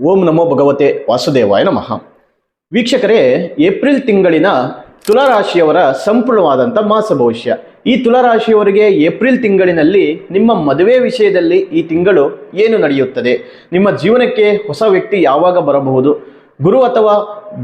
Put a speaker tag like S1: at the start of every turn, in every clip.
S1: ಓಂ ನಮೋ ಭಗವತೆ ವಾಸುದೇವಾಯ ನಮಃ. ವೀಕ್ಷಕರೇ, ಏಪ್ರಿಲ್ ತಿಂಗಳಿನ ತುಲಾರಾಶಿಯವರ ಸಂಪೂರ್ಣವಾದಂಥ ಮಾಸ ಭವಿಷ್ಯ. ಈ ತುಲಾರಾಶಿಯವರಿಗೆ ಏಪ್ರಿಲ್ ತಿಂಗಳಿನಲ್ಲಿ ನಿಮ್ಮ ಮದುವೆ ವಿಷಯದಲ್ಲಿ ಈ ತಿಂಗಳು ಏನು ನಡೆಯುತ್ತದೆ, ನಿಮ್ಮ ಜೀವನಕ್ಕೆ ಹೊಸ ವ್ಯಕ್ತಿ ಯಾವಾಗ ಬರಬಹುದು, ಗುರು ಅಥವಾ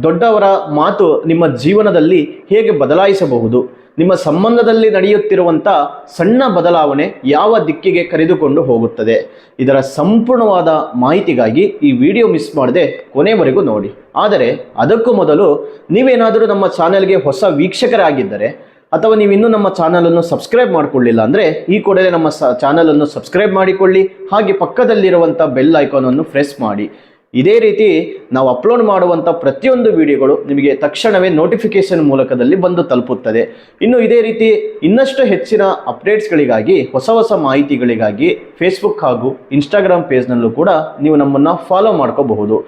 S1: ದೊಡ್ಡವರ ಮಾತು ನಿಮ್ಮ ಜೀವನದಲ್ಲಿ ಹೇಗೆ ಬದಲಾಯಿಸಬಹುದು, ನಿಮ್ಮ ಸಂಬಂಧದಲ್ಲಿ ನಡೆಯುತ್ತಿರುವಂಥ ಸಣ್ಣ ಬದಲಾವಣೆ ಯಾವ ದಿಕ್ಕಿಗೆ ಕರೆದುಕೊಂಡು ಹೋಗುತ್ತದೆ, ಇದರ ಸಂಪೂರ್ಣವಾದ ಮಾಹಿತಿಗಾಗಿ ಈ ವಿಡಿಯೋ ಮಿಸ್ ಮಾಡದೆ ಕೊನೆವರೆಗೂ ನೋಡಿ. ಆದರೆ ಅದಕ್ಕೂ ಮೊದಲು ನೀವೇನಾದರೂ ನಮ್ಮ ಚಾನೆಲ್ಗೆ ಹೊಸ ವೀಕ್ಷಕರಾಗಿದ್ದರೆ ಅಥವಾ ನೀವಿನ್ನೂ ನಮ್ಮ ಚಾನಲನ್ನು ಸಬ್ಸ್ಕ್ರೈಬ್ ಮಾಡಿಕೊಳ್ಳಿಲ್ಲ ಅಂದರೆ ಈ ಕೂಡಲೇ ನಮ್ಮ ಚಾನಲನ್ನು ಸಬ್ಸ್ಕ್ರೈಬ್ ಮಾಡಿಕೊಳ್ಳಿ. ಹಾಗೆ ಪಕ್ಕದಲ್ಲಿರುವಂಥ ಬೆಲ್ ಐಕಾನನ್ನು ಪ್ರೆಸ್ ಮಾಡಿ. ಇದೇ ರೀತಿ ನಾವು ಅಪ್ಲೋಡ್ ಮಾಡುವಂಥ ಪ್ರತಿಯೊಂದು ವಿಡಿಯೋಗಳು ನಿಮಗೆ ತಕ್ಷಣವೇ ನೋಟಿಫಿಕೇಶನ್ ಮೂಲಕದಲ್ಲಿ ಬಂದು ತಲುಪುತ್ತದೆ. ಇನ್ನು ಇದೇ ರೀತಿ ಇನ್ನಷ್ಟು ಹೆಚ್ಚಿನ ಅಪ್ಡೇಟ್ಸ್ಗಳಿಗಾಗಿ, ಹೊಸ ಹೊಸ ಮಾಹಿತಿಗಳಿಗಾಗಿ ಫೇಸ್ಬುಕ್ ಹಾಗೂ ಇನ್ಸ್ಟಾಗ್ರಾಮ್ ಪೇಜ್ನಲ್ಲೂ ಕೂಡ ನೀವು ನಮ್ಮನ್ನು ಫಾಲೋ ಮಾಡ್ಕೋಬಹುದು.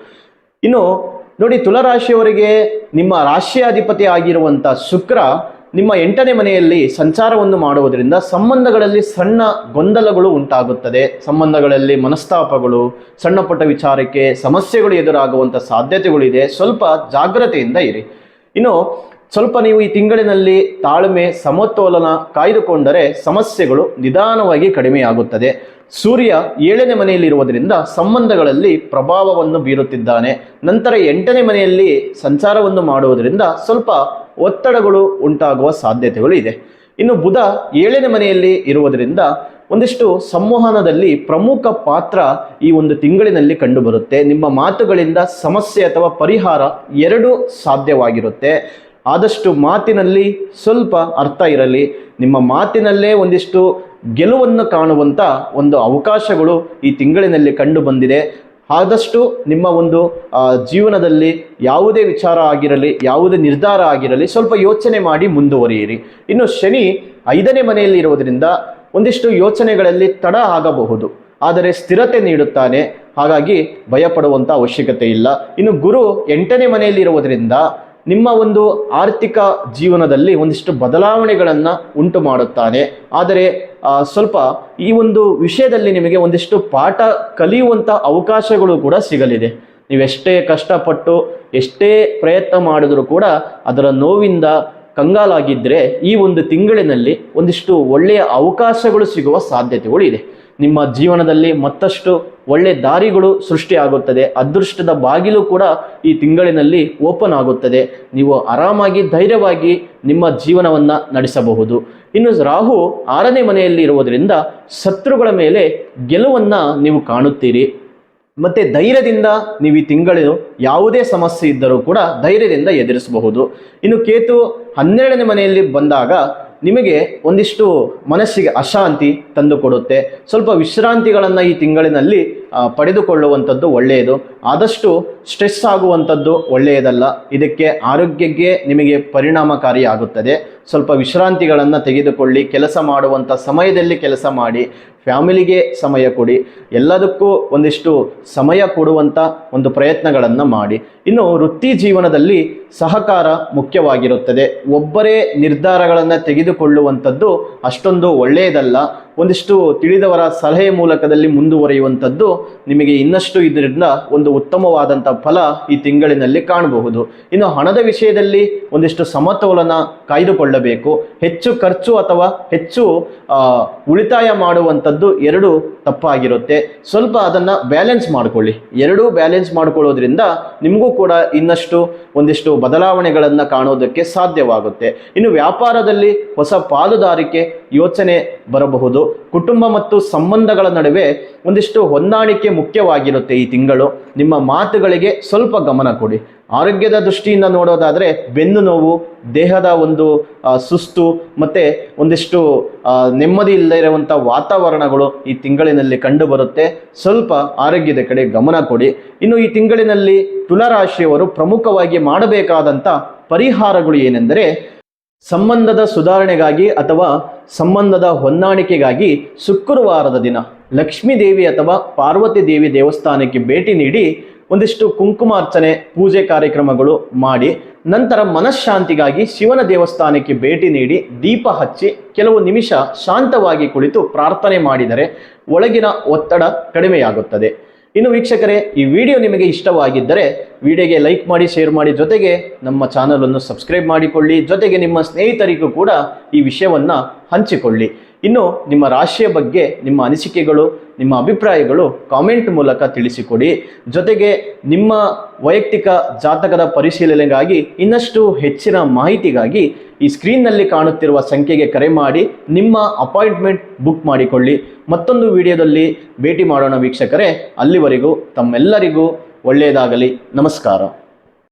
S1: ಇನ್ನು ನೋಡಿ, ತುಲಾರಾಶಿಯವರಿಗೆ ನಿಮ್ಮ ರಾಶಿಯಾಧಿಪತಿ ಆಗಿರುವಂಥ ಶುಕ್ರ ನಿಮ್ಮ 8ನೇ ಮನೆಯಲ್ಲಿ ಸಂಚಾರವನ್ನು ಮಾಡುವುದರಿಂದ ಸಂಬಂಧಗಳಲ್ಲಿ ಸಣ್ಣ ಗೊಂದಲಗಳು ಉಂಟಾಗುತ್ತದೆ. ಸಂಬಂಧಗಳಲ್ಲಿ ಮನಸ್ತಾಪಗಳು, ಸಣ್ಣ ಪುಟ್ಟ ವಿಚಾರಕ್ಕೆ ಸಮಸ್ಯೆಗಳು ಎದುರಾಗುವಂಥ ಸಾಧ್ಯತೆಗಳಿದೆ. ಸ್ವಲ್ಪ ಜಾಗ್ರತೆಯಿಂದ ಇರಿ. ಇನ್ನು ಸ್ವಲ್ಪ ನೀವು ಈ ತಿಂಗಳಿನಲ್ಲಿ ತಾಳ್ಮೆ, ಸಮತೋಲನ ಕಾಯ್ದುಕೊಂಡರೆ ಸಮಸ್ಯೆಗಳು ನಿಧಾನವಾಗಿ ಕಡಿಮೆಯಾಗುತ್ತದೆ. ಸೂರ್ಯ 7ನೇ ಮನೆಯಲ್ಲಿರುವುದರಿಂದ ಸಂಬಂಧಗಳಲ್ಲಿ ಪ್ರಭಾವವನ್ನು ಬೀರುತ್ತಿದ್ದಾನೆ. ನಂತರ 8ನೇ ಮನೆಯಲ್ಲಿ ಸಂಚಾರವನ್ನು ಮಾಡುವುದರಿಂದ ಸ್ವಲ್ಪ ಒತ್ತಡಗಳು ಉಂಟಾಗುವ ಸಾಧ್ಯತೆಗಳು ಇದೆ. ಇನ್ನು ಬುಧ 7ನೇ ಮನೆಯಲ್ಲಿ ಇರುವುದರಿಂದ ಒಂದಿಷ್ಟು ಸಂವಹನದಲ್ಲಿ ಪ್ರಮುಖ ಪಾತ್ರ ಈ ಒಂದು ತಿಂಗಳಿನಲ್ಲಿ ಕಂಡುಬರುತ್ತೆ. ನಿಮ್ಮ ಮಾತುಗಳಿಂದ ಸಮಸ್ಯೆ ಅಥವಾ ಪರಿಹಾರ ಎರಡೂ ಸಾಧ್ಯವಾಗಿರುತ್ತೆ. ಆದಷ್ಟು ಮಾತಿನಲ್ಲಿ ಸ್ವಲ್ಪ ಅರ್ಥ ಇರಲಿ. ನಿಮ್ಮ ಮಾತಿನಲ್ಲೇ ಒಂದಿಷ್ಟು ಗೆಲುವನ್ನು ಕಾಣುವಂಥ ಒಂದು ಅವಕಾಶಗಳು ಈ ತಿಂಗಳಿನಲ್ಲಿ ಕಂಡು ಬಂದಿದೆ. ಆದಷ್ಟು ನಿಮ್ಮ ಒಂದು ಜೀವನದಲ್ಲಿ ಯಾವುದೇ ವಿಚಾರ ಆಗಿರಲಿ, ಯಾವುದೇ ನಿರ್ಧಾರ ಆಗಿರಲಿ, ಸ್ವಲ್ಪ ಯೋಚನೆ ಮಾಡಿ ಮುಂದುವರಿಯಿರಿ. ಇನ್ನು ಶನಿ 5ನೇ ಮನೆಯಲ್ಲಿ ಇರುವುದರಿಂದ ಒಂದಿಷ್ಟು ಯೋಚನೆಗಳಲ್ಲಿ ತಡ ಆಗಬಹುದು, ಆದರೆ ಸ್ಥಿರತೆ ನೀಡುತ್ತಾನೆ. ಹಾಗಾಗಿ ಭಯಪಡುವಂಥ ಅವಶ್ಯಕತೆ ಇಲ್ಲ. ಇನ್ನು ಗುರು 8ನೇ ಮನೆಯಲ್ಲಿ ಇರುವುದರಿಂದ ನಿಮ್ಮ ಒಂದು ಆರ್ಥಿಕ ಜೀವನದಲ್ಲಿ ಒಂದಿಷ್ಟು ಬದಲಾವಣೆಗಳನ್ನು ಉಂಟು ಮಾಡುತ್ತಾನೆ. ಆದರೆ ಸ್ವಲ್ಪ ಈ ಒಂದು ವಿಷಯದಲ್ಲಿ ನಿಮಗೆ ಒಂದಿಷ್ಟು ಪಾಠ ಕಲಿಯುವಂಥ ಅವಕಾಶಗಳು ಕೂಡ ಸಿಗಲಿದೆ. ನೀವೆಷ್ಟೇ ಕಷ್ಟಪಟ್ಟು ಎಷ್ಟೇ ಪ್ರಯತ್ನ ಮಾಡಿದರೂ ಕೂಡ ಅದರ ನೋವಿಂದ ಕಂಗಾಲಾಗಿದ್ದರೆ ಈ ಒಂದು ತಿಂಗಳಿನಲ್ಲಿ ಒಂದಿಷ್ಟು ಒಳ್ಳೆಯ ಅವಕಾಶಗಳು ಸಿಗುವ ಸಾಧ್ಯತೆಗಳು ಇದೆ. ನಿಮ್ಮ ಜೀವನದಲ್ಲಿ ಮತ್ತಷ್ಟು ಒಳ್ಳೆಯ ದಾರಿಗಳು ಸೃಷ್ಟಿಯಾಗುತ್ತದೆ. ಅದೃಷ್ಟದ ಬಾಗಿಲು ಕೂಡ ಈ ತಿಂಗಳಿನಲ್ಲಿ ಓಪನ್ ಆಗುತ್ತದೆ. ನೀವು ಆರಾಮಾಗಿ ಧೈರ್ಯವಾಗಿ ನಿಮ್ಮ ಜೀವನವನ್ನು ನಡೆಸಬಹುದು. ಇನ್ನು ರಾಹು 6ನೇ ಮನೆಯಲ್ಲಿ ಇರುವುದರಿಂದ ಶತ್ರುಗಳ ಮೇಲೆ ಗೆಲುವನ್ನು ನೀವು ಕಾಣುತ್ತೀರಿ. ಮತ್ತು ಧೈರ್ಯದಿಂದ ನೀವು ಈ ತಿಂಗಳು ಯಾವುದೇ ಸಮಸ್ಯೆ ಇದ್ದರೂ ಕೂಡ ಧೈರ್ಯದಿಂದ ಎದುರಿಸಬಹುದು. ಇನ್ನು ಕೇತು 12ನೇ ಮನೆಯಲ್ಲಿ ಬಂದಾಗ ನಿಮಗೆ ಒಂದಿಷ್ಟು ಮನಸ್ಸಿಗೆ ಅಶಾಂತಿ ತಂದುಕೊಡುತ್ತೆ. ಸ್ವಲ್ಪ ವಿಶ್ರಾಂತಿಗಳನ್ನು ಈ ತಿಂಗಳಿನಲ್ಲಿ ಪಡೆದುಕೊಳ್ಳುವಂಥದ್ದು ಒಳ್ಳೆಯದು. ಆದಷ್ಟು ಸ್ಟ್ರೆಸ್ ಆಗುವಂಥದ್ದು ಒಳ್ಳೆಯದಲ್ಲ. ಇದಕ್ಕೆ ಆರೋಗ್ಯಕ್ಕೆ ನಿಮಗೆ ಪರಿಣಾಮಕಾರಿಯಾಗುತ್ತದೆ. ಸ್ವಲ್ಪ ವಿಶ್ರಾಂತಿಗಳನ್ನು ತೆಗೆದುಕೊಳ್ಳಿ. ಕೆಲಸ ಮಾಡುವಂಥ ಸಮಯದಲ್ಲಿ ಕೆಲಸ ಮಾಡಿ, ಫ್ಯಾಮಿಲಿಗೆ ಸಮಯ ಕೊಡಿ. ಎಲ್ಲದಕ್ಕೂ ಒಂದಿಷ್ಟು ಸಮಯ ಕೊಡುವಂಥ ಒಂದು ಪ್ರಯತ್ನಗಳನ್ನು ಮಾಡಿ. ಇನ್ನು ವೃತ್ತಿ ಜೀವನದಲ್ಲಿ ಸಹಕಾರ ಮುಖ್ಯವಾಗಿರುತ್ತದೆ. ಒಬ್ಬರೇ ನಿರ್ಧಾರಗಳನ್ನು ತೆಗೆದುಕೊಳ್ಳುವಂಥದ್ದು ಅಷ್ಟೊಂದು ಒಳ್ಳೆಯದಲ್ಲ. ಒಂದಿಷ್ಟು ತಿಳಿದವರ ಸಲಹೆ ಮೂಲಕದಲ್ಲಿ ಮುಂದುವರಿಯುವಂಥದ್ದು ನಿಮಗೆ ಇನ್ನಷ್ಟು ಇದರಿಂದ ಒಂದು ಉತ್ತಮವಾದಂಥ ಫಲ ಈ ತಿಂಗಳಿನಲ್ಲಿ ಕಾಣಬಹುದು. ಇನ್ನು ಹಣದ ವಿಷಯದಲ್ಲಿ ಒಂದಿಷ್ಟು ಸಮತೋಲನ ಕಾಯ್ದುಕೊಳ್ಳಬೇಕು. ಹೆಚ್ಚು ಖರ್ಚು ಅಥವಾ ಹೆಚ್ಚು ಉಳಿತಾಯ ಮಾಡುವಂಥದ್ದು ಎರಡು ತಪ್ಪಾಗಿರುತ್ತೆ. ಸ್ವಲ್ಪ ಅದನ್ನು ಬ್ಯಾಲೆನ್ಸ್ ಮಾಡಿಕೊಳ್ಳಿ. ಎರಡೂ ಬ್ಯಾಲೆನ್ಸ್ ಮಾಡಿಕೊಳ್ಳೋದ್ರಿಂದ ನಿಮಗೂ ಕೂಡ ಇನ್ನಷ್ಟು ಒಂದಿಷ್ಟು ಬದಲಾವಣೆಗಳನ್ನು ಕಾಣೋದಕ್ಕೆ ಸಾಧ್ಯವಾಗುತ್ತೆ. ಇನ್ನು ವ್ಯಾಪಾರದಲ್ಲಿ ಹೊಸ ಪಾಲುದಾರಿಕೆ ಯೋಚನೆ ಬರಬಹುದು. ಕುಟುಂಬ ಮತ್ತು ಸಂಬಂಧಗಳ ನಡುವೆ ಒಂದಿಷ್ಟು ಹೊಂದಾಣಿಕೆ ಮುಖ್ಯವಾಗಿರುತ್ತೆ ಈ ತಿಂಗಳು. ನಿಮ್ಮ ಮಾತುಗಳಿಗೆ ಸ್ವಲ್ಪ ಗಮನ ಕೊಡಿ. ಆರೋಗ್ಯದ ದೃಷ್ಟಿಯಿಂದ ನೋಡೋದಾದರೆ ಬೆನ್ನು ನೋವು, ದೇಹದ ಒಂದು ಸುಸ್ತು ಮತ್ತು ಒಂದಿಷ್ಟು ನೆಮ್ಮದಿ ಇಲ್ಲದೆ ಇರುವಂಥ ವಾತಾವರಣಗಳು ಈ ತಿಂಗಳಿನಲ್ಲಿ ಕಂಡುಬರುತ್ತೆ. ಸ್ವಲ್ಪ ಆರೋಗ್ಯದ ಕಡೆ ಗಮನ ಕೊಡಿ. ಇನ್ನು ಈ ತಿಂಗಳಿನಲ್ಲಿ ತುಲಾರಾಶಿಯವರು ಪ್ರಮುಖವಾಗಿ ಮಾಡಬೇಕಾದಂಥ ಪರಿಹಾರಗಳು ಏನೆಂದರೆ, ಸಂಬಂಧದ ಸುಧಾರಣೆಗಾಗಿ ಅಥವಾ ಸಂಬಂಧದ ಹೊಂದಾಣಿಕೆಗಾಗಿ ಶುಕ್ರವಾರದ ದಿನ ಲಕ್ಷ್ಮೀ ದೇವಿ ಅಥವಾ ಪಾರ್ವತಿ ದೇವಿ ದೇವಸ್ಥಾನಕ್ಕೆ ಭೇಟಿ ನೀಡಿ ಒಂದಿಷ್ಟು ಕುಂಕುಮಾರ್ಚನೆ, ಪೂಜೆ ಕಾರ್ಯಕ್ರಮಗಳು ಮಾಡಿ, ನಂತರ ಮನಃಶಾಂತಿಗಾಗಿ ಶಿವನ ದೇವಸ್ಥಾನಕ್ಕೆ ಭೇಟಿ ನೀಡಿ ದೀಪ ಹಚ್ಚಿ ಕೆಲವು ನಿಮಿಷ ಶಾಂತವಾಗಿ ಕುಳಿತು ಪ್ರಾರ್ಥನೆ ಮಾಡಿದರೆ ಒಳಗಿನ ಒತ್ತಡ ಕಡಿಮೆಯಾಗುತ್ತದೆ. ಇನ್ನು ವೀಕ್ಷಕರೇ, ಈ ವಿಡಿಯೋ ನಿಮಗೆ ಇಷ್ಟವಾಗಿದ್ದರೆ ವಿಡಿಯೋಗೆ ಲೈಕ್ ಮಾಡಿ, ಶೇರ್ ಮಾಡಿ, ಜೊತೆಗೆ ನಮ್ಮ ಚಾನಲನ್ನು ಸಬ್ಸ್ಕ್ರೈಬ್ ಮಾಡಿಕೊಳ್ಳಿ. ಜೊತೆಗೆ ನಿಮ್ಮ ಸ್ನೇಹಿತರಿಗೂ ಕೂಡ ಈ ವಿಷಯವನ್ನು ಹಂಚಿಕೊಳ್ಳಿ. ಇನ್ನು ನಿಮ್ಮ ರಾಶಿಯ ಬಗ್ಗೆ ನಿಮ್ಮ ಅನಿಸಿಕೆಗಳು, ನಿಮ್ಮ ಅಭಿಪ್ರಾಯಗಳು ಕಾಮೆಂಟ್ ಮೂಲಕ ತಿಳಿಸಿಕೊಡಿ. ಜೊತೆಗೆ ನಿಮ್ಮ ವೈಯಕ್ತಿಕ ಜಾತಕದ ಪರಿಶೀಲನೆಗಾಗಿ ಇನ್ನಷ್ಟು ಹೆಚ್ಚಿನ ಮಾಹಿತಿಗಾಗಿ ಈ ಸ್ಕ್ರೀನ್ನಲ್ಲಿ ಕಾಣುತ್ತಿರುವ ಸಂಖ್ಯೆಗೆ ಕರೆ ಮಾಡಿ ನಿಮ್ಮ ಅಪಾಯಿಂಟ್ಮೆಂಟ್ ಬುಕ್ ಮಾಡಿಕೊಳ್ಳಿ. ಮತ್ತೊಂದು ವಿಡಿಯೋದಲ್ಲಿ ಭೇಟಿ ಮಾಡೋಣ ವೀಕ್ಷಕರೇ. ಅಲ್ಲಿವರೆಗೂ ತಮ್ಮೆಲ್ಲರಿಗೂ ಒಳ್ಳೆಯದಾಗಲಿ. ನಮಸ್ಕಾರ.